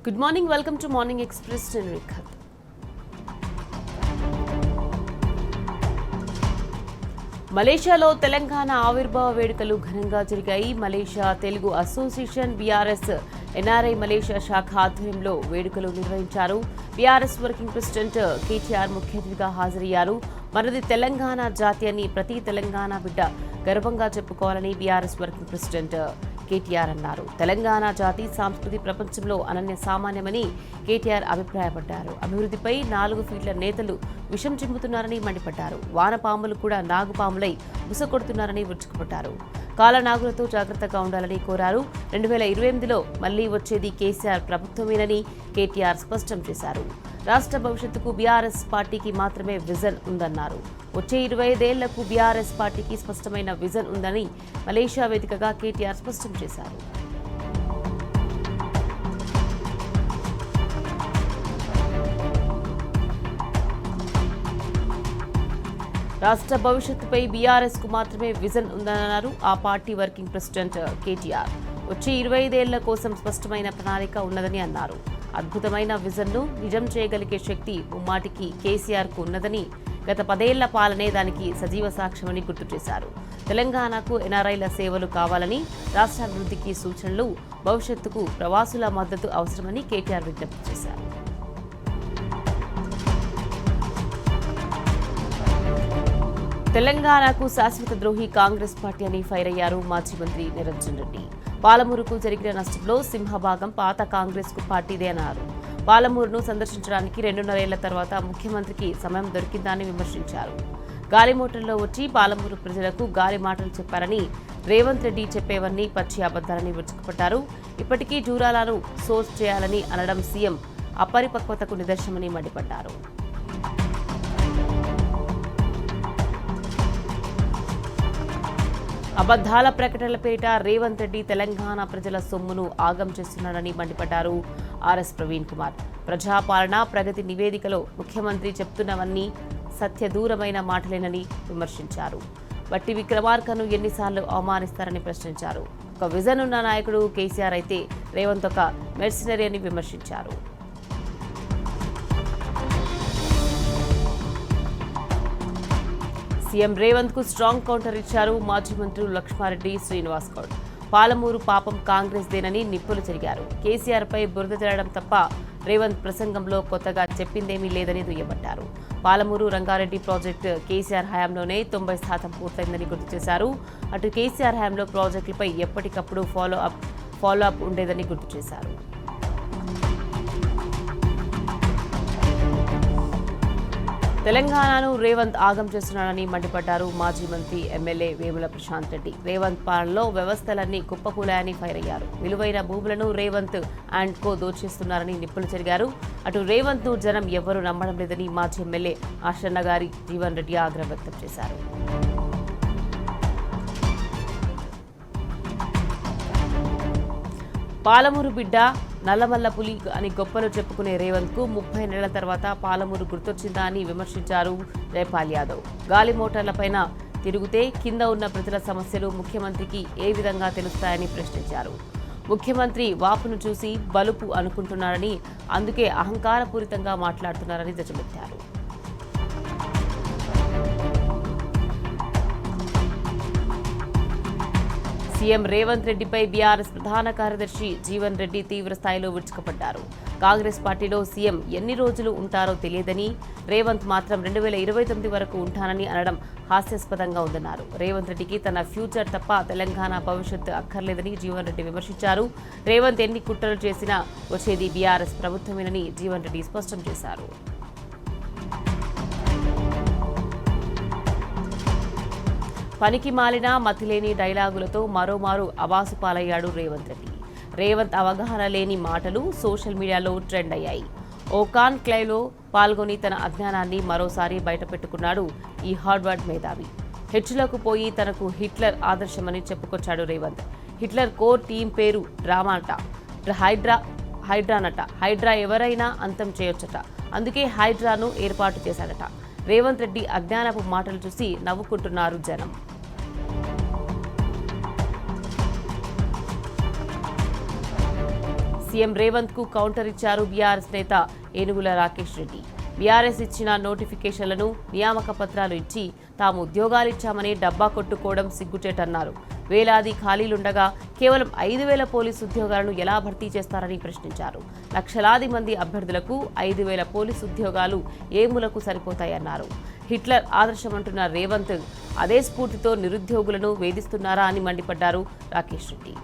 Good morning, welcome to morning express. నేను రేఖత్. మలేషియాలో తెలంగాణ ఆవిర్భావ వేడుకలు ఘనంగా జరిగాయి. Malaysia Telugu association BRS NRI Malaysia శాఖ ఆధ్వర్యంలో వేడుకలు నిర్వహించారు. బీఆర్ఎస్ వర్కింగ్ ప్రెసిడెంట్ కేటీఆర్ ముఖ్య అతిథిగా హాజరయ్యారు. మనది తెలంగాణ జాతి అని ప్రతి తెలంగాణ బిడ్డ గర్వంగా చెప్పుకోవాలని బీఆర్ఎస్ వర్కింగ్ ప్రెసిడెంట్ కేటీఆర్ అన్నారు. తెలంగాణ జాతి సంస్కృతి ప్రపంచంలో అనన్య సామాన్యమని కేటీఆర్ అభిప్రాయపడ్డారు. అభివృద్ధిపై 4 ఫీట్ల నేతలు విషం చిమ్ముతున్నారని మండిపడ్డారు. వానపాములు కూడా నాగుపాములై బుసకొడుతున్నారని విరుచుకుపడ్డారు. కాలనాగులతో జాగ్రత్తగా ఉండాలని కోరారు. 2028లో మళ్లీ వచ్చేది కేసీఆర్ ప్రభుత్వమేనని కేటీఆర్ స్పష్టం చేశారు. రాష్ట్ర భవిష్యత్తుకు బీఆర్ఎస్ పార్టీకి మాత్రమే విజన్ ఉందన్నారు. వచ్చే 25 ఏళ్లకు బీఆర్ఎస్ పార్టీకి స్పష్టమైన విజన్ ఉందని మలేషియా వేదికగా కేటీఆర్ స్పష్టం చేశారు. రాష్ట్ర భవిష్యత్తుపై బీఆర్ఎస్ కు మాత్రమే విజన్ ఉందన్నారు ఆ పార్టీ వర్కింగ్ ప్రెసిడెంట్ కేటీఆర్. వచ్చే 25 ఏళ్ల కోసం స్పష్టమైన ప్రణాళిక ఉన్నదని అన్నారు. అద్భుతమైన విజన్ను నిజం చేయగలిగే శక్తి ముమ్మాటికి కేసీఆర్ కు ఉన్నదని, గత 10 ఏళ్ల పాలనే దానికి సజీవ సాక్ష్యమని గుర్తు చేశారు. తెలంగాణకు ఎన్ఆర్ఐల సేవలు కావాలని, రాష్ట్ర అభివృద్ధికి సూచనలు, భవిష్యత్తుకు ప్రవాసుల మద్దతు అవసరమని కేటీఆర్ విజ్ఞప్తి చేశారు. తెలంగాణకు శాశ్వత ద్రోహి కాంగ్రెస్ పార్టీ అని ఫైర్ అయ్యారు మాజీ మంత్రి నిరంజన్ రెడ్డి. పాలమూరుకు జరిగిన నష్టంలో సింహభాగం పాత కాంగ్రెస్ కు పార్టీదే అన్నారు. పాలమూరును సందర్శించడానికి 2.5 ఏళ్ల తర్వాత ముఖ్యమంత్రికి సమయం దొరికిందని విమర్శించారు. గాలిమోటర్లో వచ్చి పాలమూరు ప్రజలకు గాలి మాటలు చెప్పారని, రేవంత్ రెడ్డి చెప్పేవన్నీ పచ్చి అబద్దాలని విరుచుకుపడ్డారు. ఇప్పటికీ జూరాలను సోర్స్ చేయాలని అనడం సీఎం అపరిపక్వతకు నిదర్శనమని మండిపడ్డారు. అబద్దాల ప్రకటనల పేరిట రేవంత్ రెడ్డి తెలంగాణ ప్రజల సొమ్మును ఆగం చేస్తున్నారని మండిపడ్డారు. ఆర్ఎస్ ప్రవీణ్ కుమార్ ప్రజాపాలన ప్రగతి నివేదికలో ముఖ్యమంత్రి చెప్తున్నవన్నీ సత్యదూరమైన మాటలేనని విమర్శించారు. బట్టి విక్రమార్కను ఎన్నిసార్లు అవమానిస్తారని ప్రశ్నించారు. ఒక విజన్ ఉన్న నాయకుడు కేసీఆర్ అయితే రేవంత్ ఒక మెర్సినరీ అని విమర్శించారు. సీఎం రేవంత్ కు స్ట్రాంగ్ కౌంటర్ ఇచ్చారు మాజీ మంత్రులు లక్ష్మారెడ్డి, శ్రీనివాస్ గౌడ్. పాలమూరు పాపం కాంగ్రెస్ దేనని నిప్పులు చెరిగారు. కేసీఆర్ పై బురద జల్లడం తప్ప రేవంత్ ప్రసంగంలో కొత్తగా చెప్పిందేమీ లేదని దుయ్యబట్టారు. పాలమూరు రంగారెడ్డి ప్రాజెక్టు కేసీఆర్ హయాంలోనే 90% పూర్తయిందని గుర్తు చేశారు. అటు కేసీఆర్ హయాంలో ప్రాజెక్టులపై ఎప్పటికప్పుడు ఫాలో అప్ ఉండేదని గుర్తు చేశారు. తెలంగాణను రేవంత్ ఆగం చేస్తున్నాడని మండిపడ్డారు మాజీ మంత్రి ఎమ్మెల్యే వేముల ప్రశాంత్ రెడ్డి. రేవంత్ పాలనలో వ్యవస్థలన్నీ కుప్పకూలాయని ఫైర్ అయ్యారు. విలువైన భూములను రేవంత్ అండ్ కో దోచేస్తున్నారని నిప్పులు చెరిగారు. అటు రేవంత్ ను జనం ఎవ్వరూ నమ్మడం లేదని మాజీ ఎమ్మెల్యే ఆశన్న గారి జీవన్ రెడ్డి ఆగ్రహం వ్యక్తం చేశారు. పాలమూరు బిడ్డ, నల్లమల్ల పులి అని గొప్పలు చెప్పుకునే రేవంత్ కు 30 నెలల తర్వాత పాలమూరు గుర్తొచ్చిందా అని విమర్శించారు జైపాల్ యాదవ్. గాలి మోటార్లపైన తిరుగుతే కింద ఉన్న ప్రజల సమస్యలు ముఖ్యమంత్రికి ఏ విధంగా తెలుస్తాయని ప్రశ్నించారు. ముఖ్యమంత్రి వాపును చూసి బలుపు అనుకుంటున్నారని, అందుకే అహంకారపూరితంగా మాట్లాడుతున్నారని ధ్వజమెత్తారు. సీఎం రేవంత్ రెడ్డిపై బీఆర్ఎస్ ప్రధాన కార్యదర్శి జీవన్ రెడ్డి తీవ్ర స్థాయిలో విరుచుకుపడ్డారు. కాంగ్రెస్ పార్టీలో సీఎం ఎన్ని రోజులు ఉంటారో తెలియదని, రేవంత్ మాత్రం 2029 వరకు ఉంటానని అనడం హాస్యాస్పదంగా ఉందన్నారు. రేవంత్ రెడ్డికి తన ఫ్యూచర్ తప్ప తెలంగాణ భవిష్యత్తు అక్కర్లేదని జీవన్ రెడ్డి విమర్శించారు. రేవంత్ ఎన్ని కుట్రలు చేసినా వచ్చేది బీఆర్ఎస్ ప్రభుత్వమేనని జీవన్ రెడ్డి స్పష్టం చేశారు. పనికి మాలిన మతిలేని డైలాగులతో మరోమారు అబాసు పాలయ్యాడు రేవంత్ రెడ్డి. రేవంత్ అవగాహన లేని మాటలు సోషల్ మీడియాలో ట్రెండ్ అయ్యాయి. ఓకాన్ క్లైవ్లో పాల్గొని తన అజ్ఞానాన్ని మరోసారి బయటపెట్టుకున్నాడు ఈ హార్వర్డ్ మేధావి. హెచ్చులకు పోయి తనకు హిట్లర్ ఆదర్శమని చెప్పుకొచ్చాడు రేవంత్. హిట్లర్ కోర్ టీం పేరు డ్రామాట, హైడ్రానట. హైడ్రా ఎవరైనా అంతం చేయొచ్చట, అందుకే హైడ్రాను ఏర్పాటు చేశాడట. రేవంత్ రెడ్డి అజ్ఞానపు మాటలు చూసి నవ్వుకుంటున్నారు జనం. సీఎం రేవంత్ కు కౌంటర్ ఇచ్చారు బీఆర్ఎస్ నేత ఏనుగుల రాకేష్ రెడ్డి. బీఆర్ఎస్ ఇచ్చిన నోటిఫికేషన్లను, నియామక పత్రాలు ఇచ్చి తాము ఉద్యోగాలిచ్చామని డబ్బా కొట్టుకోవడం సిగ్గుచేటన్నారు. వేలాది ఖాళీలుండగా కేవలం 5,000 పోలీసు ఉద్యోగాలను ఎలా భర్తీ చేస్తారని ప్రశ్నించారు. లక్షలాది మంది అభ్యర్థులకు 5,000 పోలీసు ఉద్యోగాలు ఏ మూలకు సరిపోతాయన్నారు. హిట్లర్ ఆదర్శమంటున్న రేవంత్ అదే స్ఫూర్తితో నిరుద్యోగులను వేధిస్తున్నారా అని మండిపడ్డారు రాకేష్ రెడ్డి.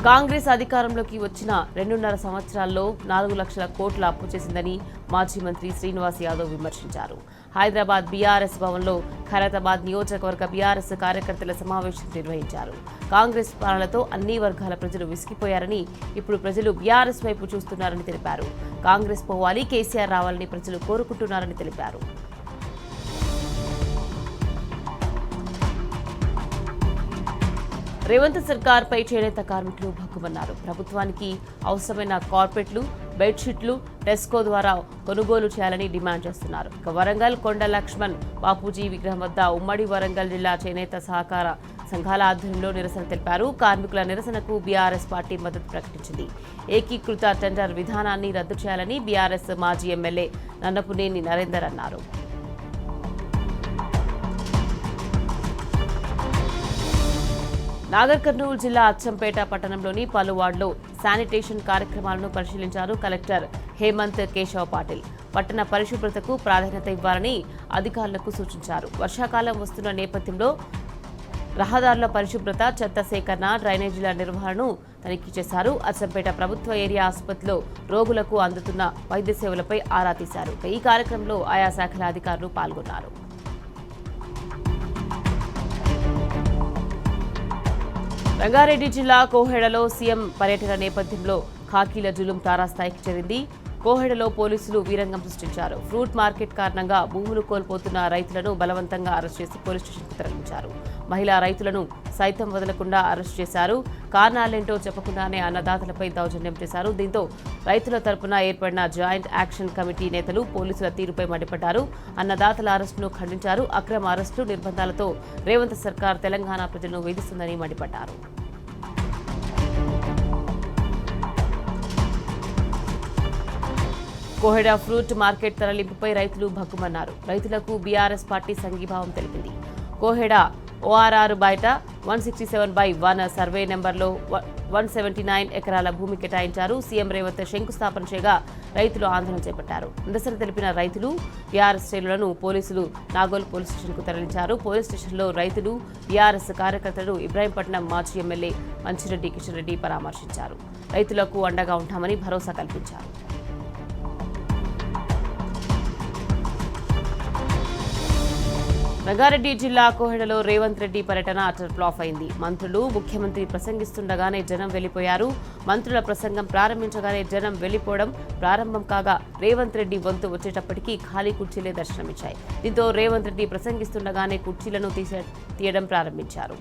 కాంగ్రెస్ అధికారంలోకి వచ్చిన 2.5 సంవత్సరాల్లో 4 లక్షల కోట్ల అప్పు చేసిందని మాజీ మంత్రి శ్రీనివాస్ యాదవ్ విమర్శించారు. హైదరాబాద్ బీఆర్ఎస్ భవన్లో ఖైరతాబాద్ నియోజకవర్గ బీఆర్ఎస్ కార్యకర్తల సమావేశం నిర్వహించారు. కాంగ్రెస్ పాలనతో అన్ని వర్గాల ప్రజలు విసిగిపోయారని, ఇప్పుడు ప్రజలు బీఆర్ఎస్ వైపు చూస్తున్నారని తెలిపారు. కాంగ్రెస్ పోవాలి, కేసీఆర్ రావాలని ప్రజలు కోరుకుంటున్నారని తెలిపారు. రేవంత్ సర్కార్పై చేనేత కార్మికులు భగ్గుమన్నారు. ప్రభుత్వానికి అవసరమైన కార్పెట్లు, బెడ్షీట్లు టెస్కో ద్వారా కొనుగోలు చేయాలని డిమాండ్ చేస్తున్నారు. ఇక వరంగల్ కొండ లక్ష్మణ్ బాపూజీ విగ్రహం వద్ద ఉమ్మడి వరంగల్ జిల్లా చేనేత సహకార సంఘాల ఆధ్వర్యంలో నిరసన తెలిపారు. కార్మికుల నిరసనకు బీఆర్ఎస్ పార్టీ మద్దతు ప్రకటించింది. ఏకీకృత టెండర్ విధానాన్ని రద్దు చేయాలని బీఆర్ఎస్ మాజీ ఎమ్మెల్యే నన్నపునేని నరేందర్ అన్నారు. నాగర్ కర్నూలు జిల్లా అచ్చంపేట పట్టణంలోని పలు వార్డులో శానిటేషన్ కార్యక్రమాలను పరిశీలించారు కలెక్టర్ హేమంత్ కేశవ పాటిల్. పట్టణ పరిశుభ్రతకు ప్రాధాన్యత ఇవ్వాలని అధికారులకు సూచించారు. వర్షాకాలం వస్తున్న నేపథ్యంలో రహదారుల పరిశుభ్రత, చెత్త సేకరణ, డ్రైనేజీల నిర్వహణను తనిఖీ చేశారు. అచ్చంపేట ప్రభుత్వ ఏరియా ఆసుపత్రిలో రోగులకు అందుతున్న వైద్య సేవలపై ఆరా తీశారు. ఈ కార్యక్రమంలో ఆయా శాఖల అధికారులు పాల్గొన్నారు. రంగారెడ్డి జిల్లా కోహెడలో సీఎం పర్యటన నేపథ్యంలో ఖాకీల జులుం తారాస్థాయికి చేరింది. కోహెడలో పోలీసులు వీరంగం సృష్టించారు. ఫ్రూట్ మార్కెట్ కారణంగా భూములు కోల్పోతున్న రైతులను బలవంతంగా అరెస్ట్ చేసి పోలీస్ స్టేషన్కు తరలించారు. మహిళా రైతులను సైతం వదలకుండా అరెస్ట్ చేశారు. కారణాలేంటో చెప్పకుండానే అన్నదాతలపై దౌర్జన్యం చేశారు. దీంతో రైతుల తరపున ఏర్పడిన జాయింట్ యాక్షన్ కమిటీ నేతలు పోలీసుల తీరుపై మండిపడ్డారు. అన్నదాతల అరెస్టును ఖండించారు. అక్రమ అరెస్టులు, నిర్బంధాలతో రేవంత్ సర్కార్ తెలంగాణ ప్రజలను వేధిస్తుందని మండిపడ్డారు. కోహెడ ఫ్రూట్ మార్కెట్ తరలింపుపై రైతులు భగ్గుమన్నారు. రైతులకు బీఆర్ఎస్ పార్టీ సంఘీభావం తెలిపింది. కోహెడ ఓఆర్ఆర్ బయట 167/1 సర్వే నెంబర్లో 179 ఎకరాల భూమి కేటాయించారు. సీఎం రేవంత్ శంకుస్థాపన చేయగా రైతులు ఆందోళన చేపట్టారు. నిరసన తెలిపిన రైతులు, బీఆర్ఎస్ శ్రేణులను పోలీసులు నాగోల్ పోలీస్ స్టేషన్కు తరలించారు. పోలీస్ స్టేషన్లో రైతులు, బీఆర్ఎస్ కార్యకర్తలు ఇబ్రాహీంపట్నం మాజీ ఎమ్మెల్యే మంచిరెడ్డి కిషన్ రెడ్డి పరామర్శించారు. రైతులకు అండగా ఉంటామని భరోసా కల్పించారు. రంగారెడ్డి జిల్లా కోహెడలో రేవంత్ రెడ్డి పర్యటన అటర్ ఫ్లాప్ అయింది. మంత్రులు, ముఖ్యమంత్రి ప్రసంగిస్తుండగానే జనం వెళ్లిపోయారు. మంత్రుల ప్రసంగం ప్రారంభించగానే జనం వెళ్లిపోవడం ప్రారంభం కాగా రేవంత్ రెడ్డి వంతు వచ్చేటప్పటికీ ఖాళీ కుర్చీలే దర్శనమిచ్చాయి. దీంతో రేవంత్ రెడ్డి ప్రసంగిస్తుండగానే కుర్చీలను తీయడం ప్రారంభించారు.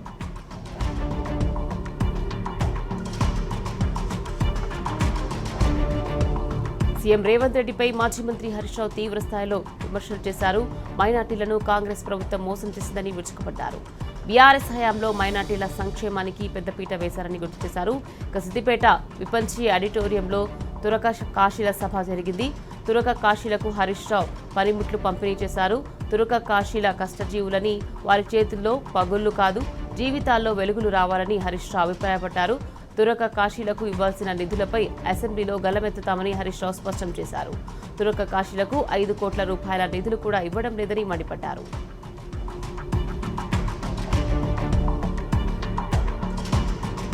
సీఎం రేవంత్ రెడ్డిపై మాజీ మంత్రి హరీష్ రావు తీవ్ర స్థాయిలో విమర్శలు చేశారు. మైనార్టీలను కాంగ్రెస్ ప్రభుత్వం మోసం చేసిందని విరుచుకుపడ్డారు. బీఆర్ఎస్ హయాంలో మైనార్టీల సంక్షేమానికి పెద్దపీట వేశారని గుర్తు చేశారు. ఇక సిద్దిపేట విపంచి ఆడిటోరియంలో తురక కాశీల సభ జరిగింది. తురక కాశీలకు హరీష్ రావు పనిముట్లు పంపిణీ చేశారు. తురక కాశీల కష్టజీవులని, వారి చేతుల్లో పగుళ్లు కాదు, జీవితాల్లో వెలుగులు రావాలని హరీష్ రావు అభిప్రాయపడ్డారు. తురక కాశీలకు ఇవ్వాల్సిన నిధులపై అసెంబ్లీలో గళమెత్తుతామని హరీష్ రావు స్పష్టం చేశారు. తురక కాశీలకు 5 కోట్ల రూపాయల నిధులు కూడా ఇవ్వడం లేదని మండిపడ్డారు.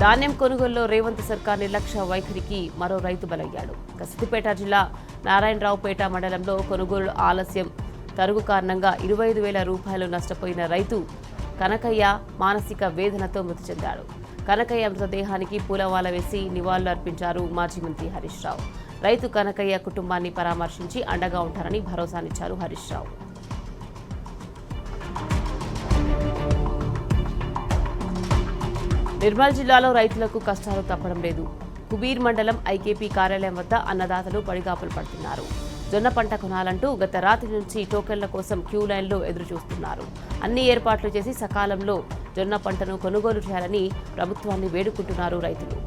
ధాన్యం కొనుగోలులో రేవంత్ సర్కార్ నిర్లక్ష్య వైఖరికి మరో రైతు బలయ్యాడు. సిద్దిపేట జిల్లా నారాయణరావుపేట మండలంలో కొనుగోలు ఆలస్యం, తరుగు కారణంగా 25,000 రూపాయలు నష్టపోయిన రైతు కనకయ్య మానసిక వేదనతో మృతి చెందాడు. కనకయ్య మృతదేహానికి పూలమాల వేసి నివాళులు అర్పించారు మాజీ మంత్రి హరీష్ రావు. రైతు కనకయ్య కుటుంబాన్ని పరామర్శించి అండగా ఉంటారని భరోసానిచ్చారు హరీష్ రావు. నిర్మల్ జిల్లాలో రైతులకు కష్టాలు తప్పడం లేదు. కుబీర్ మండలం ఐకేపీ కార్యాలయం వద్ద అన్నదాతలు పడిగాపులు పడుతున్నారు. జొన్న పంట కొనాలంటూ గత రాత్రి నుంచి టోకెన్ల కోసం క్యూ లైన్లో ఎదురు చూస్తున్నారు. అన్ని ఏర్పాట్లు చేసి సకాలంలో జొన్న పంటను కొనుగోలు చేయాలని ప్రభుత్వాన్ని వేడుకుంటున్నారు రైతులు.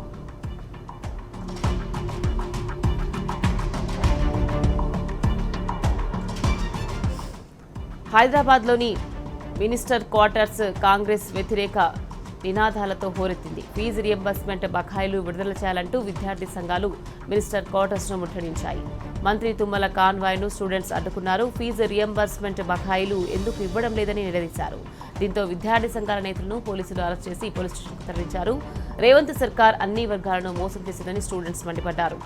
హైదరాబాద్లోని మినిస్టర్ క్వార్టర్స్ కాంగ్రెస్ వ్యతిరేక నినాదాలతో హోరెత్తింది. ఫీజు రియంబర్స్మెంట్ బకాయిలు విడుదల చేయాలంటూ విద్యార్థి సంఘాలు మినిస్టర్ క్వార్టర్స్ను ముట్టడించాయి. మంత్రి తుమ్మల కాన్వాయ్ను స్టూడెంట్స్ అడ్డుకున్నారు. ఫీజు రియంబర్స్మెంట్ బకాయిలు ఎందుకు ఇవ్వడం లేదని నిలదీశారు. దీంతో విద్యార్థి సంఘాల నేతలను పోలీసులు అరెస్ట్ చేసి పోలీస్ స్టేషన్కు తరలించారు. రేవంత్ సర్కార్ అన్ని వర్గాలను మోసం చేసిందని స్టూడెంట్స్ మండిపడ్డారు.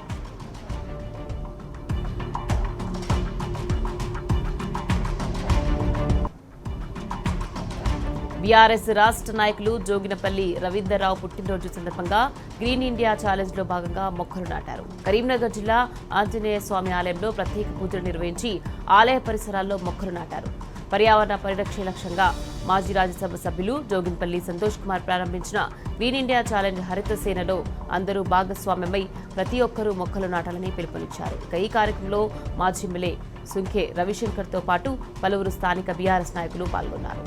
బీఆర్ఎస్ రాష్ట్ర నాయకులు జోగినపల్లి రవీందర్రావు పుట్టినరోజు సందర్భంగా గ్రీన్ ఇండియా ఛాలెంజ్ లో భాగంగా మొక్కలు నాటారు. కరీంనగర్ జిల్లా ఆంజనేయ స్వామి ఆలయంలో ప్రత్యేక పూజలు నిర్వహించి ఆలయ పరిసరాల్లో మొక్కలు నాటారు. పర్యావరణ పరిరక్షణ లక్ష్యంగా మాజీ రాజ్యసభ సభ్యులు జోగినపల్లి సంతోష్ కుమార్ ప్రారంభించిన గ్రీన్ ఇండియా ఛాలెంజ్ హరిత సేనలో అందరూ భాగస్వామ్యమై ప్రతి ఒక్కరూ మొక్కలు నాటాలని పిలుపునిచ్చారు. ఇక ఈ కార్యక్రమంలో మాజీ ఎమ్మెల్యే సుంకే రవిశంకర్తో పాటు పలువురు స్థానిక బీఆర్ఎస్ నాయకులు పాల్గొన్నారు.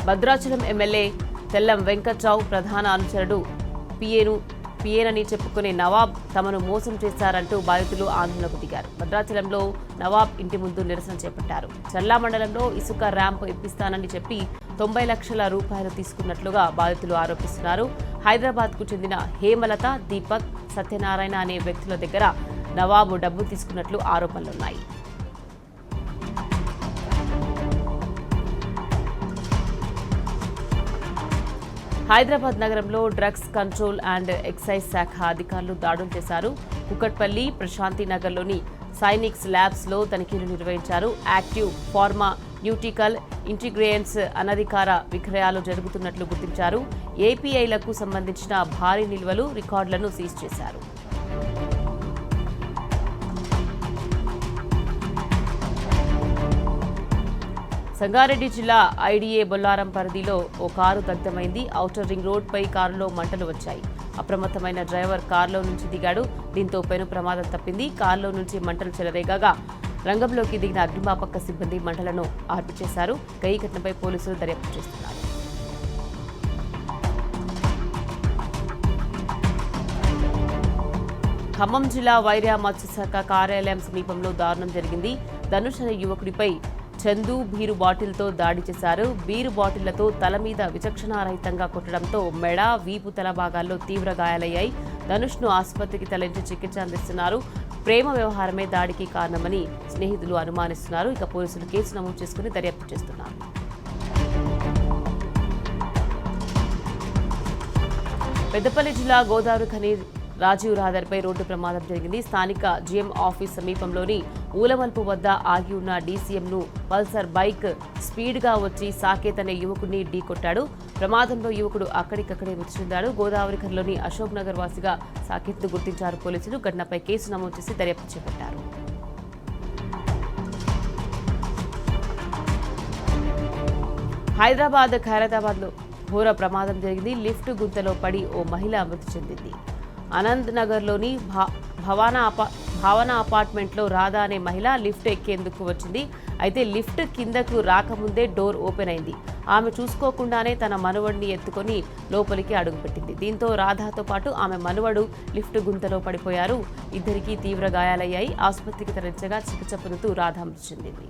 భద్రాచలం ఎమ్మెల్యే తెల్లం వెంకట్రావు ప్రధాన అనుచరుడు పిఏనని చెప్పుకునే నవాబ్ తమను మోసం చేశారంటూ బాధితులు ఆందోళనకు దిగారు. భద్రాచలంలో నవాబ్ ఇంటి ముందు నిరసన చేపట్టారు. చల్లా మండలంలో ఇసుక ర్యాంపు ఇప్పిస్తానని చెప్పి 90 లక్షల రూపాయలు తీసుకున్నట్లుగా బాధితులు ఆరోపిస్తున్నారు. హైదరాబాద్కు చెందిన హేమలత, దీపక్, సత్యనారాయణ అనే వ్యక్తుల దగ్గర నవాబు డబ్బు తీసుకున్నట్లు ఆరోపణలున్నాయి. హైదరాబాద్ నగరంలో డ్రగ్స్ కంట్రోల్ అండ్ ఎక్సైజ్ శాఖ అధికారులు దాడులు చేశారు. కుకట్పల్లి, ప్రశాంతి నగర్లోని సైనిక్స్ ల్యాబ్స్లో తనిఖీలు నిర్వహించారు. యాక్టివ్ ఫార్మా న్యూటికల్ ఇంటిగ్రేయన్స్ అనధికార విక్రయాలు జరుగుతున్నట్లు గుర్తించారు. ఏపీఐలకు సంబంధించిన భారీ నిల్వలు, రికార్డులను సీజ్ చేశారు. సంగారెడ్డి జిల్లా ఐడీఏ బొల్లారం పరిధిలో ఓ కారు దగ్ధమైంది. ఔటర్ రింగ్ రోడ్పై కారులో మంటలు వచ్చాయి. అప్రమత్తమైన డ్రైవర్ కారులో నుంచి దిగాడు. దీంతో పెను ప్రమాదం తప్పింది. కారులో నుంచి మంటలు చెలరేగగా రంగంలోకి దిగిన అగ్నిమాపక సిబ్బంది మంటలను ఆర్పిచేశారు. ఈ ఘటనపై పోలీసులు దర్యాప్తు చేస్తున్నారు. ఖమ్మం జిల్లా వైరా మత్స్యశాఖ కార్యాలయం సమీపంలో దారుణం జరిగింది. ధనుష్ అనే యువకుడిపై చందు బీరు బాటిల్తో దాడి చేశారు. బీరు బాటిళ్లతో తల మీద విచక్షణారహితంగా కొట్టడంతో మెడ, వీపు, తల భాగాల్లో తీవ్ర గాయాలయ్యాయి. ధనుష్ను ఆసుపత్రికి తరలించి చికిత్స అందిస్తున్నారు. ప్రేమ వ్యవహారమే దాడికి కారణమని స్నేహితులు అనుమానిస్తున్నారు. ఇక పోలీసులు కేసు నమోదు చేసుకుని దర్యాప్తు చేస్తున్నారు. పెద్దపల్లి జిల్లా గోదావరి ఖని రాజీవ్ రహదారిపై రోడ్డు ప్రమాదం జరిగింది. స్థానిక జీఎం ఆఫీస్ సమీపంలోని ఊలమల్పు వద్ద ఆగి ఉన్న డీసీఎంను పల్సర్ బైక్ స్పీడ్గా వచ్చి సాకేత్ అనే యువకుడిని ఢీకొట్టాడు. ప్రమాదంలో యువకుడు అక్కడికక్కడే మృతి చెందాడు. గోదావరి ఖనిలోని అశోక్ నగర్ వాసిగా సాకేత్ను గుర్తించారు పోలీసులు. ఘటనపై కేసు నమోదు చేసి దర్యాప్తు చేపట్టారు. హైదరాబాద్ ఖైరతాబాద్లో ఘోర ప్రమాదం జరిగింది. లిఫ్ట్ గుంతలో పడి ఓ మహిళ మృతి చెందింది. అనంత్ నగర్లోని భావన అపార్ట్మెంట్లో రాధా అనే మహిళ లిఫ్ట్ ఎక్కేందుకు వచ్చింది. అయితే లిఫ్ట్ కిందకు రాకముందే డోర్ ఓపెన్ అయింది. ఆమె చూసుకోకుండానే తన మనవడిని ఎత్తుకొని లోపలికి అడుగుపెట్టింది. దీంతో రాధాతో పాటు ఆమె మనవడు లిఫ్ట్ గుంతలో పడిపోయారు. ఇద్దరికీ తీవ్ర గాయాలయ్యాయి. ఆసుపత్రికి తరలించగా చికిత్స పొందుతూ రాధా మృతి చెందింది.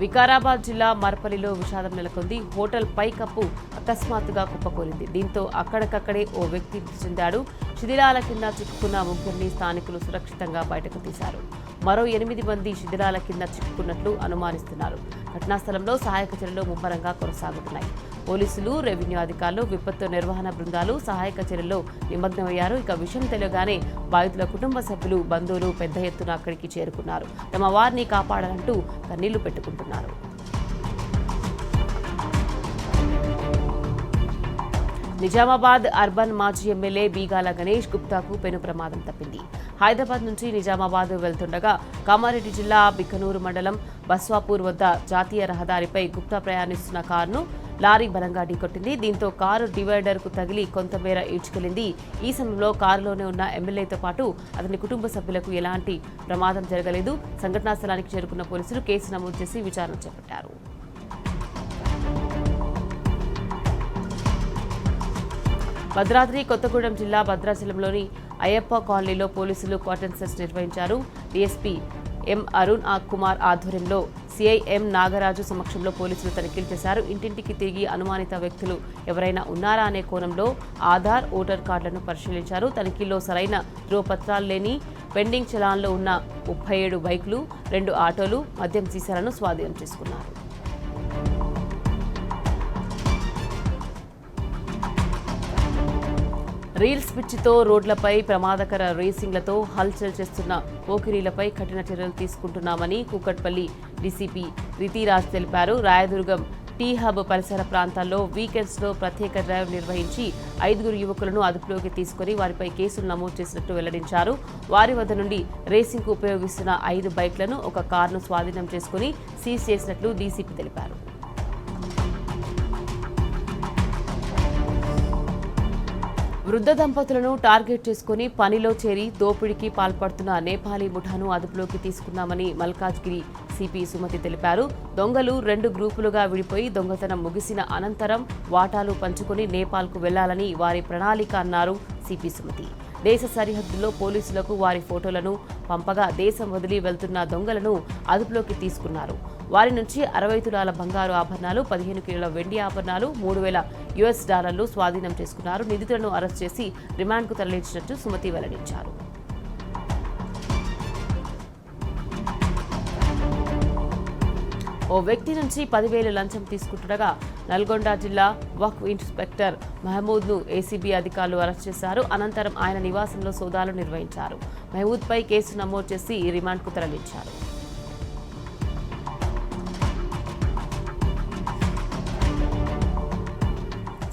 వికారాబాద్ జిల్లా మర్పల్లిలో విషాదం నెలకొంది. హోటల్ పైకప్పు అకస్మాత్తుగా కుప్పకూలింది. దీంతో అక్కడికక్కడే ఓ వ్యక్తి మృతి చెందాడు. శిథిలాల కింద చిక్కుకున్న ముగ్గురిని స్థానికులు సురక్షితంగా బయటకు తీశారు. మరో 8 మంది శిథిలాల కింద చిక్కుకున్నట్లు అనుమానిస్తున్నారు. ఘటనా స్థలంలో సహాయక చర్యలు ముమ్మరంగా కొనసాగుతున్నాయి. పోలీసులు, రెవెన్యూ అధికారులు, విపత్తు నిర్వహణ బృందాలు సహాయక చర్యల్లో నిమగ్నమయ్యారు. ఇక విషయం తెలియగానే బాధితుల కుటుంబ సభ్యులు, బంధువులు పెద్ద ఎత్తున అక్కడికి చేరుకున్నారు. తమ వారిని కాపాడాలంటూ కన్నీళ్లు పెట్టుకుంటున్నారు. నిజామాబాద్ అర్బన్ మాజీ ఎమ్మెల్యే బీగాల గణేష్ గుప్తాకు పెను ప్రమాదం తప్పింది. హైదరాబాద్ నుంచి నిజామాబాద్ వెళ్తుండగా కామారెడ్డి జిల్లా బిక్కనూరు మండలం బస్వాపూర్ వద్ద జాతీయ రహదారిపై గుప్తా ప్రయాణిస్తున్న కారును లారీ బలంగా ఢీకొట్టింది. దీంతో కారు డివైడర్కు తగిలి కొంతమేర ఈడ్చుకెళ్లింది. ఈ సమయంలో కారులోనే ఉన్న ఎమ్మెల్యేతో పాటు అతని కుటుంబ సభ్యులకు ఎలాంటి ప్రమాదం జరగలేదు. సంఘటనా స్థలానికి చేరుకున్న పోలీసులు కేసు నమోదు చేసి విచారణ చేపట్టారు. భద్రాద్రి కొత్తగూడెం జిల్లా భద్రాచలంలోని అయ్యప్ప కాలనీలో పోలీసులు కాటన్ సెర్చ్ నిర్వహించారు. డీఎస్పీ ఎం అరుణ్ కుమార్ ఆధ్వర్యంలో సిఐ ఎం నాగరాజు సమక్షంలో పోలీసులు తనిఖీలు చేశారు. ఇంటింటికి తిరిగి అనుమానిత వ్యక్తులు ఎవరైనా ఉన్నారా అనే కోణంలో ఆధార్, ఓటర్ కార్డులను పరిశీలించారు. తనిఖీల్లో సరైన ధ్రువపత్రాలు లేని పెండింగ్ చలాన్లో ఉన్న 37 బైకులు, 2 ఆటోలు, మద్యం సీసాలను స్వాధీనం చేసుకున్నారు. రీల్స్ పిచ్చితో రోడ్లపై ప్రమాదకర రేసింగ్లతో హల్చల్ చేస్తున్న పోకిరీలపై కఠిన చర్యలు తీసుకుంటున్నామని కూకట్పల్లి డీసీపీ రితిరాజ్ తెలిపారు. రాయదుర్గం టీ హబ్ పరిసర ప్రాంతాల్లో వీకెండ్స్లో ప్రత్యేక డ్రైవ్ నిర్వహించి 5 యువకులను అదుపులోకి తీసుకుని వారిపై కేసులు నమోదు చేసినట్టు వెల్లడించారు. వారి వద్ద నుండి రేసింగ్కు ఉపయోగిస్తున్న 5 బైక్లను, ఒక కారును స్వాధీనం చేసుకుని సీజ్ చేసినట్లు డీసీపీ తెలిపారు. వృద్ధ దంపతులను టార్గెట్ చేసుకుని పనిలో చేరి దోపిడీకి పాల్పడుతున్న నేపాలీ ముఠాను అదుపులోకి తీసుకున్నామని మల్కాజ్గిరి సిపి సుమతి తెలిపారు. దొంగలు 2 గ్రూపులుగా విడిపోయి దొంగతనం ముగిసిన అనంతరం వాటాలు పంచుకుని నేపాల్కు వెళ్లాలని వారి ప్రణాళిక అన్నారు సిపి సుమతి. దేశ సరిహద్దుల్లో పోలీసులకు వారి ఫోటోలను పంపగా దేశం వదిలి వెళ్తున్న దొంగలను అదుపులోకి తీసుకున్నారు. వారి నుంచి 60 తులాల బంగారు ఆభరణాలు, 15 కిలోల వెండి ఆభరణాలు, $3,000 స్వాధీనం చేసుకున్నారు. నిందితులను అరెస్ట్ చేసి రిమాండ్కు తరలించినట్టు సుమతి వెల్లడించారు. ఓ వ్యక్తి నుంచి 10,000 లంచం తీసుకుంటుండగా నల్గొండ జిల్లా వక్ఫ్ ఇన్స్పెక్టర్ మహమూద్ను ఏసీబీ అధికారులు అరెస్ట్ చేశారు. అనంతరం ఆయన నివాసంలో సోదాలు నిర్వహించారు. మహమూద్పై కేసు నమోదు చేసి రిమాండ్కు తరలించారు.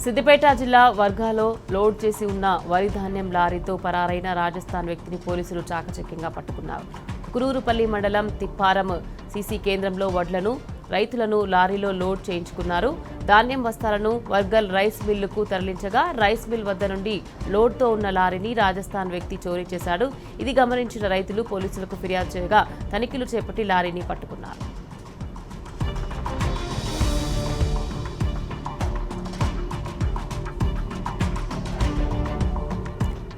సిద్దిపేట జిల్లా వర్గాలో లోడ్ చేసి ఉన్న వరి ధాన్యం లారీతో పరారైన రాజస్థాన్ వ్యక్తిని పోలీసులు చాకచక్యంగా పట్టుకున్నారు. కురూరుపల్లి మండలం తిప్పారం సీసీ కేంద్రంలో వడ్లను రైతులను లారీలో లోడ్ చేయించుకున్నారు. ధాన్యం బస్తాలను వర్గల్ రైస్ మిల్లుకు తరలించగా రైస్ మిల్ వద్ద నుండి లోడ్తో ఉన్న లారీని రాజస్థాన్ వ్యక్తి చోరీ చేశాడు. ఇది గమనించిన రైతులు పోలీసులకు ఫిర్యాదు చేయగా తనిఖీలు చేపట్టి లారీని పట్టుకున్నారు.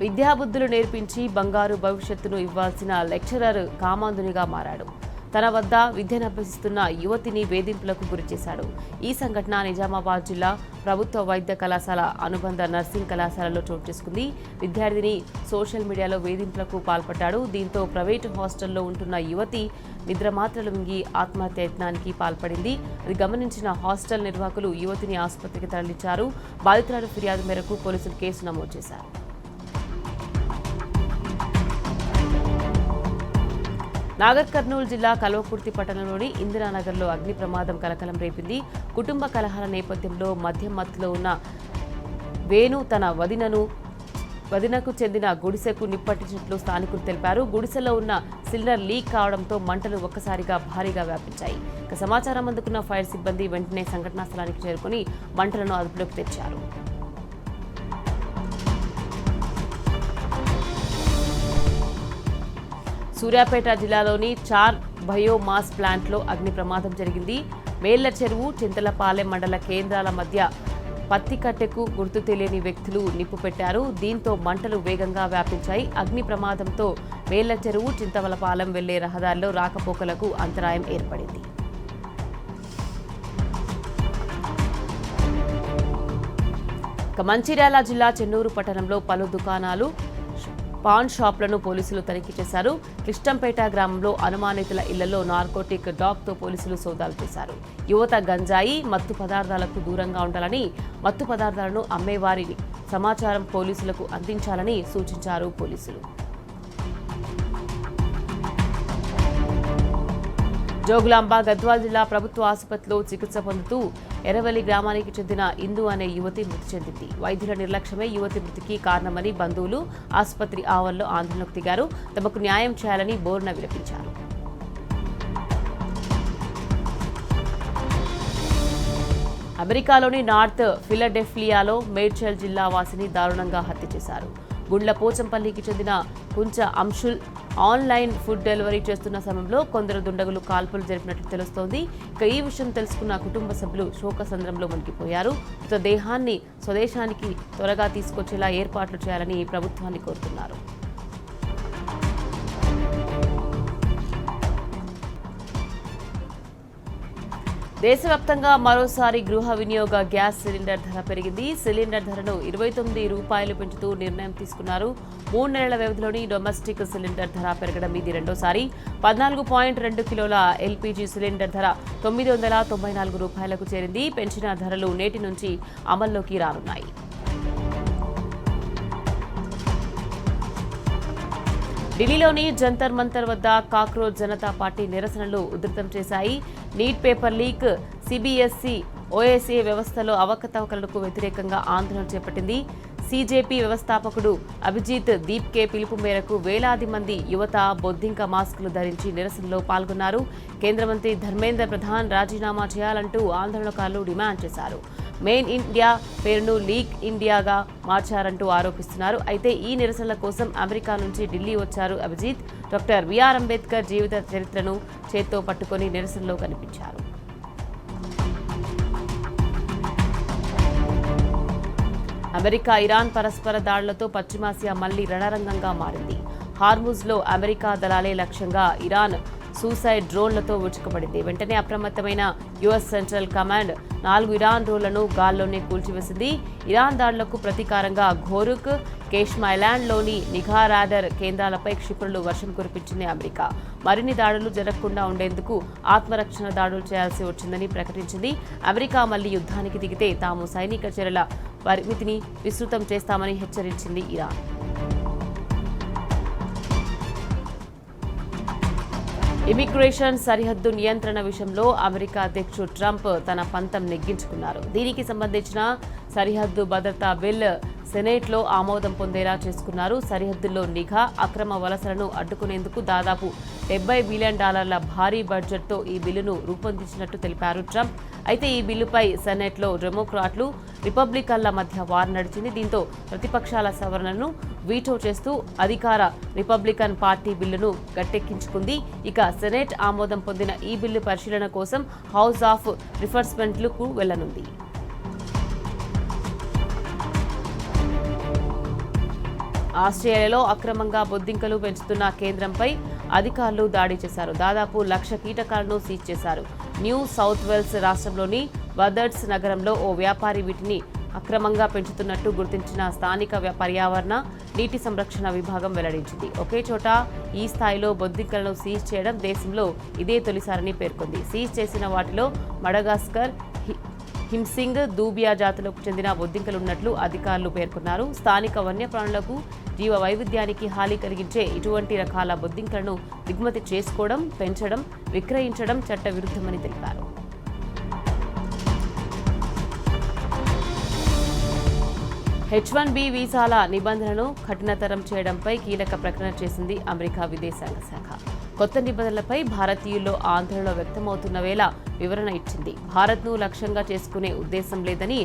విద్యాబుద్ధులు నేర్పించి బంగారు భవిష్యత్తును ఇవ్వాల్సిన లెక్చరర్ కామాంధునిగా మారాడు. తన వద్ద విద్యనభ్యసిస్తున్న యువతిని వేధింపులకు గురిచేశాడు. ఈ సంఘటన నిజామాబాద్ జిల్లా ప్రభుత్వ వైద్య కళాశాల అనుబంధ నర్సింగ్ కళాశాలలో చోటు చేసుకుంది. విద్యార్థిని సోషల్ మీడియాలో వేధింపులకు పాల్పడ్డాడు. దీంతో ప్రైవేటు హాస్టల్లో ఉంటున్న యువతి నిద్రమాత్రలు మింగి ఆత్మహత్య యత్నానికి పాల్పడింది. అది గమనించిన హాస్టల్ నిర్వాహకులు యువతిని ఆసుపత్రికి తరలించారు. బాధితురాలి ఫిర్యాదు మేరకు పోలీసులు కేసు నమోదు చేశారు. నాగర్ కర్నూలు జిల్లా కల్వకుర్తి పట్టణంలోని ఇందిరానగర్లో అగ్ని ప్రమాదం కలకలం రేపింది. కుటుంబ కలహాల నేపథ్యంలో మద్యం మత్తులో ఉన్న వేణు తన వదినకు చెందిన గుడిసెకు నిప్పట్టించినట్లు స్థానికులు తెలిపారు. గుడిసెలో ఉన్న సిలిండర్ లీక్ కావడంతో మంటలు ఒక్కసారిగా భారీగా వ్యాపించాయి. సమాచారం అందుకున్న ఫైర్ సిబ్బంది వెంటనే సంఘటనా స్థలానికి చేరుకుని మంటలను అదుపులోకి తెచ్చారు. సూర్యాపేట జిల్లాలోని చార్ బయోమాస్ ప్లాంట్లో అగ్ని ప్రమాదం జరిగింది. మేళ్ల చెరువు, చింతలపాలెం మండల కేంద్రాల మధ్య పత్తి కట్టెకు గుర్తు తెలియని వ్యక్తులు నిప్పు పెట్టారు. దీంతో మంటలు వేగంగా వ్యాపించాయి. అగ్ని ప్రమాదంతో మేళ్ల చెరువు, చింతలపాలెం వెళ్లే రహదారిలో రాకపోకలకు అంతరాయం ఏర్పడింది. మంచిర్యాల జిల్లా చెన్నూరు పట్టణంలో పలు దుకాణాలు, పాన్ షాప్లను పోలీసులు తనిఖీ చేశారు. కృష్ణంపేట గ్రామంలో అనుమానితుల ఇళ్లలో నార్కోటిక్ డాగ్తో పోలీసులు సోదాలు చేశారు. యువత గంజాయి, మత్తు పదార్థాలకు దూరంగా ఉండాలని, మత్తు పదార్థాలను అమ్మేవారిని సమాచారం పోలీసులకు అందించాలని సూచించారు పోలీసులు. జోగులాంబ గద్వాల్ జిల్లా ప్రభుత్వ ఆసుపత్రిలో చికిత్స పొందుతూ ఎర్రవల్లి గ్రామానికి చెందిన ఇందు అనే యువతి మృతి చెందింది. వైద్యుల నిర్లక్ష్యమే యువతి మృతికి కారణమని బంధువులు ఆసుపత్రి ఆవరణలో ఆందోళనకు దిగారు. తమకు న్యాయం చేయాలని బోరున విలపించారు. అమెరికాలోని నార్త్ ఫిలడెల్ఫియాలో మేడ్చల్ జిల్లా వాసిని దారుణంగా హత్య చేశారు. గుండ్ల పోచంపల్లికి చెందిన కుంచ అంశుల్ ఆన్లైన్ ఫుడ్ డెలివరీ చేస్తున్న సమయంలో కొందరు దుండగులు కాల్పులు జరిపినట్లు తెలుస్తోంది. ఇక ఈ విషయం తెలుసుకున్న కుటుంబ సభ్యులు శోకసంద్రంలో మునిగిపోయారు. మృతదేహాన్ని స్వదేశానికి త్వరగా తీసుకొచ్చేలా ఏర్పాట్లు చేయాలని ప్రభుత్వాన్ని కోరుతున్నారు. దేశవ్యాప్తంగా మరోసారి గృహ వినియోగ గ్యాస్ సిలిండర్ ధర పెరిగింది. సిలిండర్ ధరను 29 రూపాయలు పెంచుతూ నిర్ణయం తీసుకున్నారు. 3 నెలల వ్యవధిలోని డొమెస్టిక్ సిలిండర్ ధర పెరగడం ఇది రెండోసారి. 14.2 కిలోల ఎల్పీజీ సిలిండర్ ధర 994 రూపాయలకు చేరింది. పెంచిన ధరలు నేటి నుంచి అమల్లోకి రానున్నాయి. ఢిల్లీలోని జంతర్ మంతర్ వద్ద కాక్రోచ్ జనతా పార్టీ నిరసనలు ఉధృతం చేశాయి. Neat paper leak, CBSE, OSA వ్యవస్థలో అవకతవకలకు వ్యతిరేకంగా ఆందోళన చేపట్టింది. సీజేపీ వ్యవస్థాపకుడు అభిజిత్ దీప్కే పిలుపు మేరకు వేలాది మంది యువత బొద్దింక మాస్కులు ధరించి నిరసనలో పాల్గొన్నారు. కేంద్ర మంత్రి ధర్మేంద్ర ప్రధాన్ రాజీనామా చేయాలంటూ ఆందోళనకారులు డిమాండ్ చేశారు. మెయిన్ ఇండియా పేరును లీక్ ఇండియాగా మార్చారంటూ ఆరోపిస్తున్నారు. అయితే ఈ నిరసనల కోసం అమెరికా నుంచి ఢిల్లీ వచ్చారు అభిజిత్. డాక్టర్ బిఆర్ అంబేద్కర్ జీవిత చరిత్రను చేత్తో పట్టుకొని నిరసనలో కనిపించారు. అమెరికా ఇరాన్ పరస్పర దాడులతో పశ్చిమాసియా మళ్లీ రణరంగంగా మారింది. హార్ముజ్లో అమెరికా దళాలే లక్ష్యంగా ఇరాన్ సూసైడ్ డ్రోన్లతో ఉచుకబడింది. వెంటనే అప్రమత్తమైన యుఎస్ సెంట్రల్ కమాండ్ 4 ఇరాన్ డ్రోన్లను గాల్లోనే కూల్చివేసింది. ఇరాన్ దాడులకు ప్రతీకారంగా ఘోరుక్, కేష్మైలాండ్లోని నిఘా రాడర్ కేంద్రాలపై క్షిపణులు వర్షం కురిపించింది అమెరికా. మరిన్ని దాడులు జరగకుండా ఉండేందుకు ఆత్మరక్షణ దాడులు చేయాల్సి వచ్చిందని ప్రకటించింది. అమెరికా మళ్లీ యుద్ధానికి దిగితే తాము సైనిక చర్యల పరిమితిని విస్తృతం చేస్తామని హెచ్చరించింది ఇరాన్. ఇమిగ్రేషన్ సరిహద్దు నియంత్రణ విషయంలో అమెరికా అధ్యక్షుడు ట్రంప్ తన పంతం నెగ్గించుకున్నారు. దీనికి సంబంధించిన సరిహద్దు భద్రతా బిల్ సెనేట్లో ఆమోదం పొందేలా చేసుకున్నారు. సరిహద్దుల్లో నిఘా, అక్రమ వలసలను అడ్డుకునేందుకు దాదాపు $70 బిలియన్ భారీ బడ్జెట్తో ఈ బిల్లును రూపొందించినట్టు తెలిపారు ట్రంప్. అయితే ఈ బిల్లుపై సెనేట్లో డెమోక్రాట్లు, రిపబ్లికన్ల మధ్య వార్ నడిచింది. దీంతో ప్రతిపక్షాల సవరణను వీటో చేస్తూ అధికార రిపబ్లికన్ పార్టీ బిల్లును గట్టెక్కించుకుంది. ఇక సెనేట్ ఆమోదం పొందిన ఈ బిల్లు పరిశీలన కోసం హౌస్ ఆఫ్ రిఫరెన్స్మెంట్లకు వెళ్లనుంది. ఆస్ట్రేలియాలో అక్రమంగా బొద్దింకలు పెంచుతున్న కేంద్రంపై అధికారులు దాడి చేశారు. దాదాపు 1,00,000 కీటకాలను సీజ్ చేశారు. న్యూ సౌత్ వేల్స్ రాష్ట్రంలోని బదర్డ్స్ నగరంలో ఓ వ్యాపారి వీటిని అక్రమంగా పెంచుతున్నట్టు గుర్తించిన స్థానిక పర్యావరణ, నీటి సంరక్షణ విభాగం వెల్లడించింది. ఒకే చోట ఈ స్థాయిలో బొద్దింకలను సీజ్ చేయడం దేశంలో ఇదే తొలిసారని పేర్కొంది. సీజ్ చేసిన వాటిలో మడగాస్కర్, హిమ్సింగ్, దూబియా జాతులకు చెందిన బొద్దింకలున్నట్లు అధికారులు పేర్కొన్నారు. స్థానిక వన్యప్రాణులకు, జీవ వైవిధ్యానికి హాని కలిగించే ఇటువంటి రకాల బొద్దింకలను దిగుమతి చేసుకోవడం, పెంచడం, విక్రయించడం చట్ట విరుద్ధమని తెలిపారు. H-1B వీసాల నిబంధనలను కఠినతరం చేయడంపై కీలక ప్రకటన చేసింది అమెరికా విదేశాంగ శాఖ. కొత్త నిబంధనలపై భారతీయుల్లో ఆందోళన వ్యక్తమవుతున్న వేళ వివరణ ఇచ్చింది. భారత్ను లక్ష్యంగా చేసుకునే ఉద్దేశం లేదని,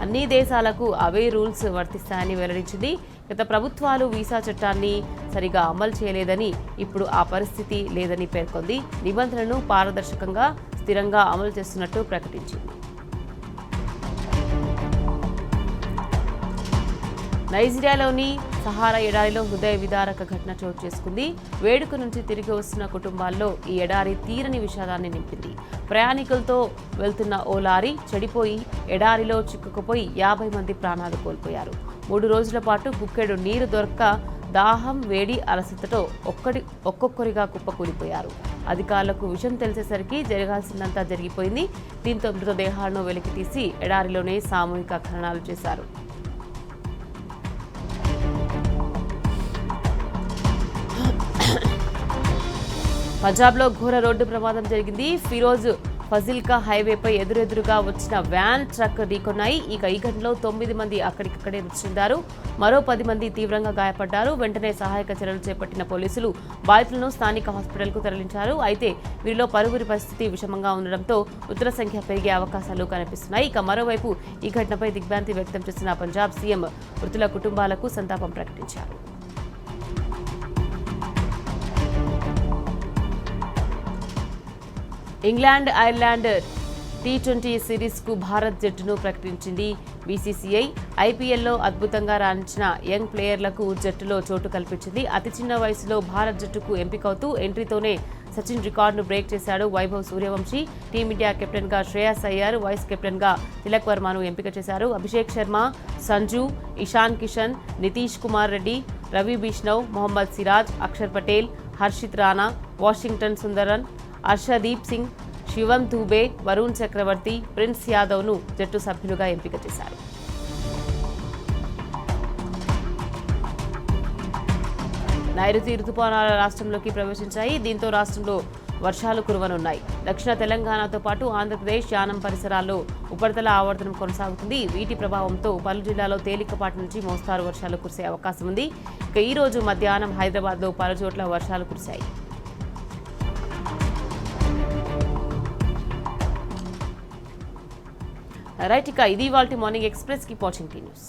అన్ని దేశాలకు అవే రూల్స్ వర్తిస్తాయని వెల్లడించింది. గత ప్రభుత్వాలు వీసా చట్టాన్ని సరిగా అమలు చేయలేదని, ఇప్పుడు ఆ పరిస్థితి లేదని పేర్కొంది. నిబంధనలను పారదర్శకంగా, స్థిరంగా అమలు చేస్తున్నట్టు ప్రకటించింది. నైజీరియాలోని సహారా ఎడారిలో హృదయ విదారక ఘటన చోటు చేసుకుంది. వేడుక నుంచి తిరిగి వస్తున్న కుటుంబాల్లో ఈ ఎడారి తీరని విషాదాన్ని నింపింది. ప్రయాణికులతో వెళ్తున్న ఓ లారీ చెడిపోయి ఎడారిలో చిక్కుకుపోయి 50 మంది ప్రాణాలు కోల్పోయారు. 3 రోజుల పాటు గుక్కెడు నీరు దొరక్క దాహం, వేడి, అలసటతో ఒక్కొక్కరిగా కుప్పకూలిపోయారు. అధికారులకు విషయం తెలిసేసరికి జరగాల్సిందంతా జరిగిపోయింది. దీంతో మృతదేహాలను వెలికితీసి ఎడారిలోనే సామూహిక ఖననాలు చేశారు. పంజాబ్లో ఘోర రోడ్డు ప్రమాదం జరిగింది. ఫిరోజ్ ఫజిల్కా హైవేపై ఎదురెదురుగా వచ్చిన వ్యాన్, ట్రక్ ఢీకొన్నాయి. ఈ ఘటనలో 9 మంది అక్కడికక్కడే మృతి చెందారు. మరో 10 మంది తీవ్రంగా గాయపడ్డారు. వెంటనే సహాయక చర్యలు చేపట్టిన పోలీసులు బాధితులను స్థానిక హాస్పిటల్కు తరలించారు. అయితే వీరిలో పలువురి పరిస్థితి విషమంగా ఉండడంతో మృతుల సంఖ్య పెరిగే అవకాశాలు కనిపిస్తున్నాయి. ఇక మరోవైపు ఈ ఘటనపై దిగ్భ్రాంతి వ్యక్తం చేసిన పంజాబ్ సీఎం మృతుల కుటుంబాలకు సంతాపం ప్రకటించారు. ఇంగ్లాండ్ ఐర్లాండ్ టీ20 సిరీస్కు భారత్ జట్టును ప్రకటించింది బీసీసీఐ. ఐపీఎల్లో అద్భుతంగా రాణించిన యంగ్ ప్లేయర్లకు జట్టులో చోటు కల్పించింది. అతి చిన్న వయసులో భారత్ జట్టుకు ఎంపికవుతూ ఎంట్రీతోనే సచిన్ రికార్డును బ్రేక్ చేశాడు వైభవ్ సూర్యవంశీ. టీమిండియా కెప్టెన్గా శ్రేయస్ అయ్యర్, వైస్ కెప్టెన్గా తిలక్ వర్మను ఎంపిక చేశారు. అభిషేక్ శర్మ, సంజు, ఇషాన్ కిషన్, నితీష్ కుమార్ రెడ్డి, రవి బిష్ణవ్, మొహమ్మద్ సిరాజ్, అక్షర్ పటేల్, హర్షిత్ రాణా, వాషింగ్టన్ సుందరన్, హర్షదీప్ సింగ్, శివం దూబే, వరుణ్ చక్రవర్తి, ప్రిన్స్ యాదవ్ను జట్టు సభ్యులుగా ఎంపిక చేశారు. నైరుతి రుతుపవనాల రాష్ట్రంలోకి ప్రవేశించాయి. దీంతో రాష్ట్రంలో వర్షాలు కురవనున్నాయి. దక్షిణ తెలంగాణతో పాటు ఆంధ్రప్రదేశ్, యానం పరిసరాల్లో ఉపరితల ఆవర్తనం కొనసాగుతుంది. వీటి ప్రభావంతో పలు జిల్లాల్లో తేలికపాటి నుంచి మోస్తారు వర్షాలు కురిసే అవకాశం ఉంది. ఇక ఈ రోజు మధ్యాహ్నం హైదరాబాద్లో పలు చోట్ల వర్షాలు కురిశాయి. రైట్, ఇక ఇది ఇవాల్టి morning express. Keep watching tea news.